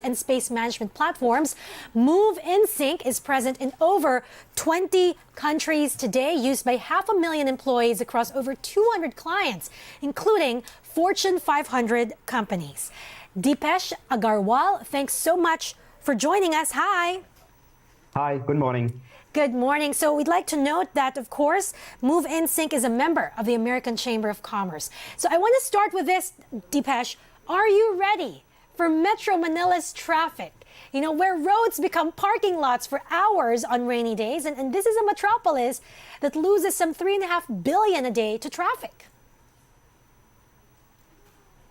and space management platforms. MoveInSync is present in over 20 countries today, used by 500,000 employees across over 200 clients, including Fortune 500 companies. Deepesh Agarwal, thanks so much for joining us. Hi. Hi, good morning. Good morning. So we'd like to note that, of course, MoveInSync is a member of the American Chamber of Commerce. So I want to start with this, Deepesh. Are you ready for Metro Manila's traffic? You know, where roads become parking lots for hours on rainy days. And this is a metropolis that loses some $3.5 billion a day to traffic.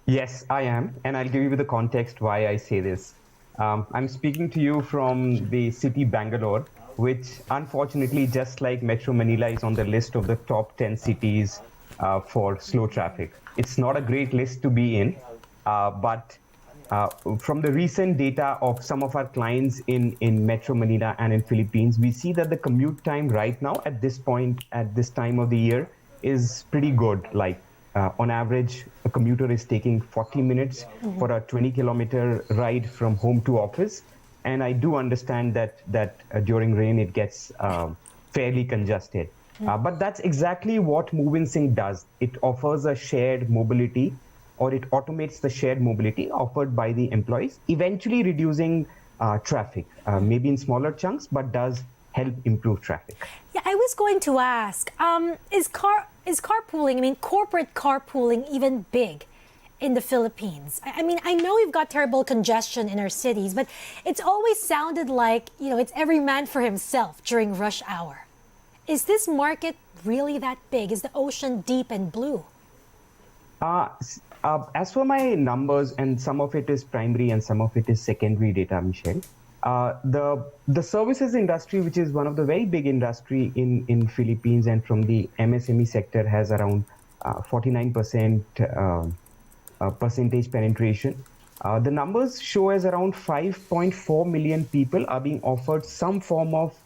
Yes, I am. And I'll give you the context why I say this. I'm speaking to you from the city Bangalore, which unfortunately, just like Metro Manila, is on the list of the top 10 cities for slow traffic. It's not a great list to be in, but from the recent data of some of our clients in Metro Manila and in Philippines, we see that the commute time right now at this point, at this time of the year, is pretty good. Like on average, a commuter is taking 40 minutes for a 20-kilometer ride from home to office. And I do understand that during rain, it gets fairly congested. But that's exactly what MoveInSync does. It offers a shared mobility, or it automates the shared mobility offered by the employees, eventually reducing traffic, maybe in smaller chunks, but does help improve traffic. Yeah, I was going to ask, is carpooling, I mean, corporate carpooling, even big in the Philippines? I mean, I know we've got terrible congestion in our cities, but it's always sounded like, you know, it's every man for himself during rush hour. Is this market really that big? Is the ocean deep and blue? As for my numbers, and some of it is primary and some of it is secondary data, Michelle, the services industry, which is one of the very big industry in Philippines and from the MSME sector, has around 49% percentage penetration. The numbers show as around 5.4 million people are being offered some form of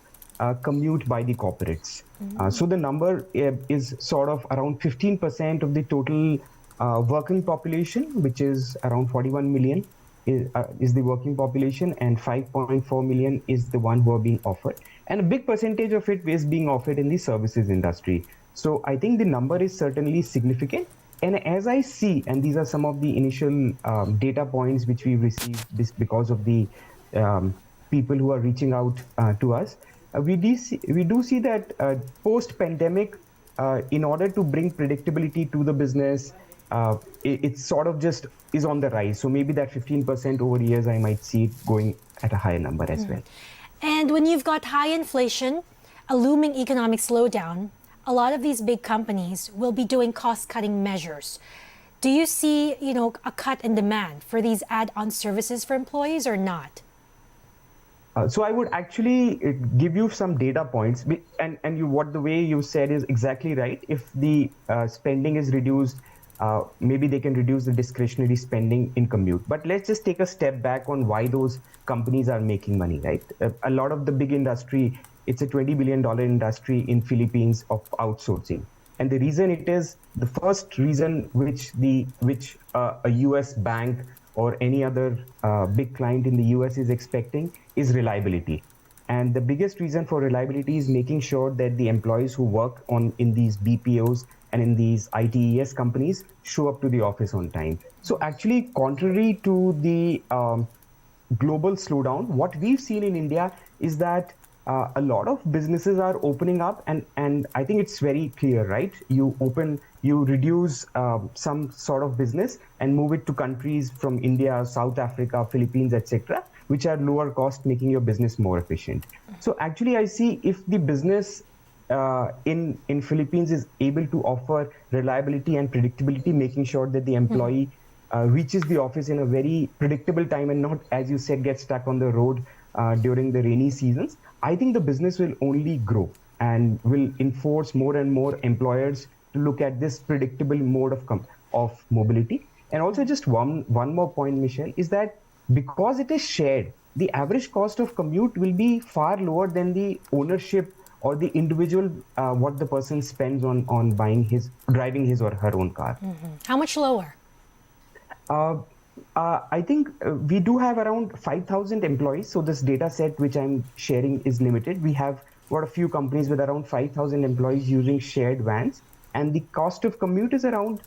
commute by the corporates. So the number is sort of around 15% of the total working population, which is around 41 million is the working population, and 5.4 million is the one who are being offered. And a big percentage of it is being offered in the services industry. So I think the number is certainly significant. And as I see, and these are some of the initial data points which we received this because of the people who are reaching out to us, we do see that post-pandemic, in order to bring predictability to the business, it sort of just is on the rise. So maybe that 15% over years, I might see it going at a higher number as well. And when you've got high inflation, a looming economic slowdown, a lot of these big companies will be doing cost-cutting measures. Do you see, you know, a cut in demand for these add-on services for employees or not? So I would actually give you some data points, and the way you said is exactly right. If the spending is reduced, maybe they can reduce the discretionary spending in commute. But let's just take a step back on why those companies are making money, right? A lot of the big industry, it's a $20 billion industry in Philippines of outsourcing. And the reason it is, the first reason which a US bank or any other big client in the US is expecting is reliability. And the biggest reason for reliability is making sure that the employees who work in these BPOs and in these ITES companies show up to the office on time. So actually, contrary to the global slowdown, what we've seen in India is that a lot of businesses are opening up, and I think it's very clear, right? You reduce some sort of business and move it to countries from India, South Africa, Philippines, etc., which are lower cost, making your business more efficient. So actually, I see if the business in Philippines is able to offer reliability and predictability, making sure that the employee reaches the office in a very predictable time and not, as you said, get stuck on the road during the rainy seasons, I think the business will only grow and will enforce more and more employers to look at this predictable mode of mobility. And also just one more point, Michelle, is that because it is shared, the average cost of commute will be far lower than the ownership or the individual, what the person spends on driving his or her own car. How much lower? I think we do have around 5,000 employees. So this data set which I'm sharing is limited. We have got a few companies with around 5,000 employees using shared vans, and the cost of commute is around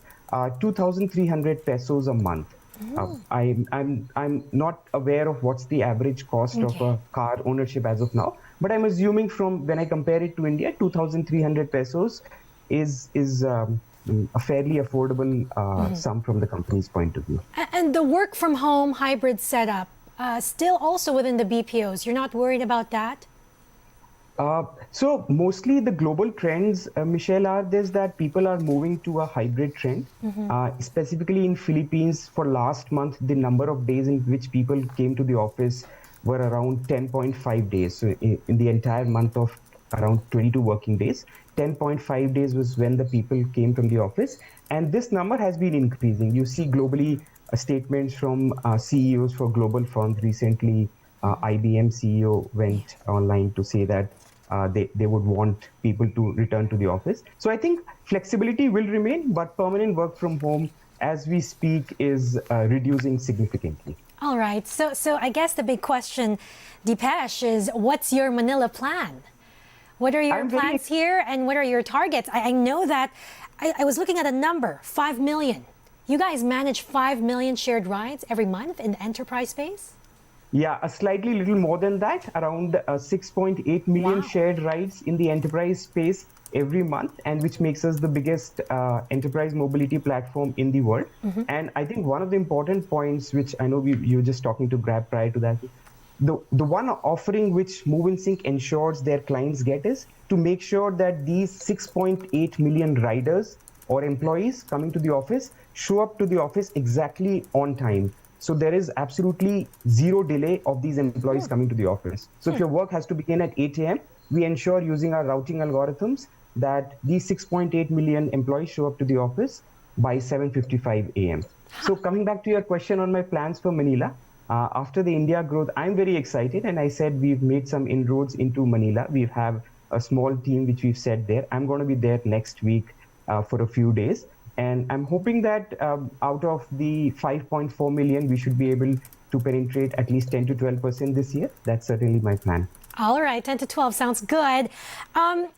2,300 pesos a month. I'm not aware of what's the average cost of Okay. a car ownership as of now, but I'm assuming from when I compare it to India, 2,300 pesos is a fairly affordable sum from the company's point of view. And the work from home hybrid setup, still also within the BPOs. You're not worried about that? So mostly the global trends, Michelle, are this that people are moving to a hybrid trend. Specifically in Philippines, for last month, the number of days in which people came to the office were around 10.5 days. So in the entire month of around 22 working days, 10.5 days was when the people came from the office. And this number has been increasing. You see globally statements from CEOs for global firms recently. IBM CEO went online to say that they would want people to return to the office. So I think flexibility will remain, but permanent work from home as we speak is reducing significantly. All right. So I guess the big question, Deepesh, is what's your Manila plan? What are your I'm very plans here and what are your targets? I know that I was looking at a number, 5 million. You guys manage 5 million shared rides every month in the enterprise space? Yeah, a slightly little more than that, around 6.8 million Wow. shared rides in the enterprise space every month, and which makes us the biggest enterprise mobility platform in the world. And I think one of the important points, which I know you were just talking to Grab prior to that, the one offering which MoveInSync ensures their clients get is to make sure that these 6.8 million riders or employees coming to the office show up to the office exactly on time. So there is absolutely zero delay of these employees coming to the office. So if your work has to begin at 8 a.m., we ensure using our routing algorithms that these 6.8 million employees show up to the office by 7:55 a.m. So coming back to your question on my plans for Manila, after the India growth, I'm very excited, and I said we've made some inroads into Manila. We have a small team which we've set there. I'm going to be there next week for a few days. And I'm hoping that out of the 5.4 million, we should be able to penetrate at least 10 to 12% this year. That's certainly my plan. All right, 10 to 12 sounds good.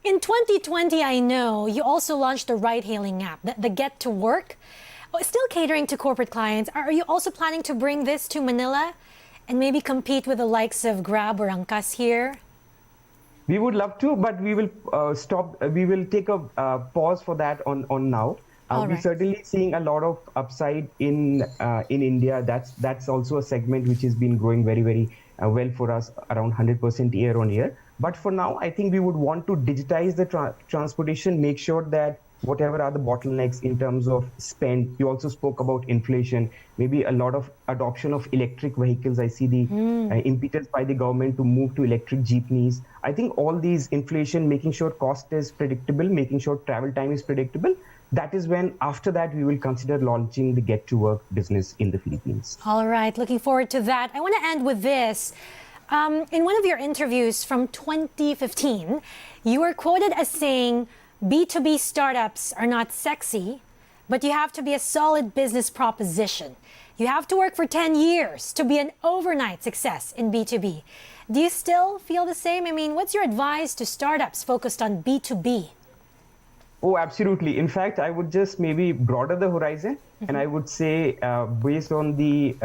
In 2020, I know you also launched a ride-hailing app, the Get to Work. Still catering to corporate clients. Are you also planning to bring this to Manila and maybe compete with the likes of Grab or Angkas here? We would love to, but we will stop. We will take a pause for that on now. All We're right. certainly seeing a lot of upside in India. That's also a segment which has been growing very well for us, around 100% year on year. But for now, I think we would want to digitize the transportation, make sure that whatever are the bottlenecks in terms of spend. You also spoke about inflation, maybe a lot of adoption of electric vehicles. I see the impetus by the government to move to electric jeepneys. I think all these inflation, making sure cost is predictable, making sure travel time is predictable. That is when, after that, we will consider launching the Get to Work business in the Philippines. All right, looking forward to that. I want to end with this. In one of your interviews from 2015, you were quoted as saying, B2B startups are not sexy, but you have to be a solid business proposition. You have to work for 10 years to be an overnight success in B2B. Do you still feel the same? I mean, what's your advice to startups focused on B2B? Oh, absolutely. In fact, I would just maybe broaden the horizon, and I would say, based on the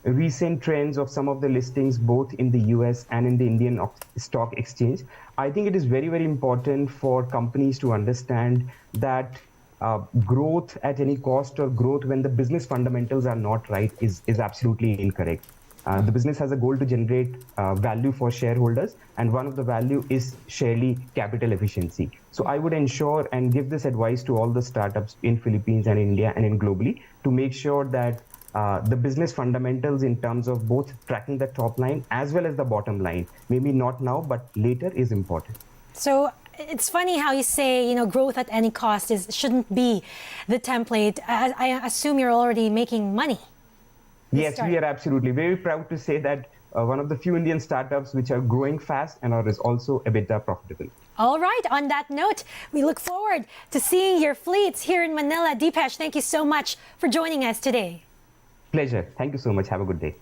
recent trends of some of the listings, both in the US and in the Indian stock exchange, I think it is very important for companies to understand that growth at any cost or growth when the business fundamentals are not right is absolutely incorrect. The business has a goal to generate value for shareholders, and one of the value is surely capital efficiency. So I would ensure and give this advice to all the startups in Philippines and India and in globally to make sure that the business fundamentals in terms of both tracking the top line as well as the bottom line, maybe not now, but later, is important. So it's funny how you say, growth at any cost shouldn't be the template. I assume you're already making money. Yes, we are absolutely very proud to say that one of the few Indian startups which are growing fast and are also EBITDA profitable. All right. On that note, we look forward to seeing your fleets here in Manila. Deepesh, thank you so much for joining us today. Pleasure. Thank you so much. Have a good day.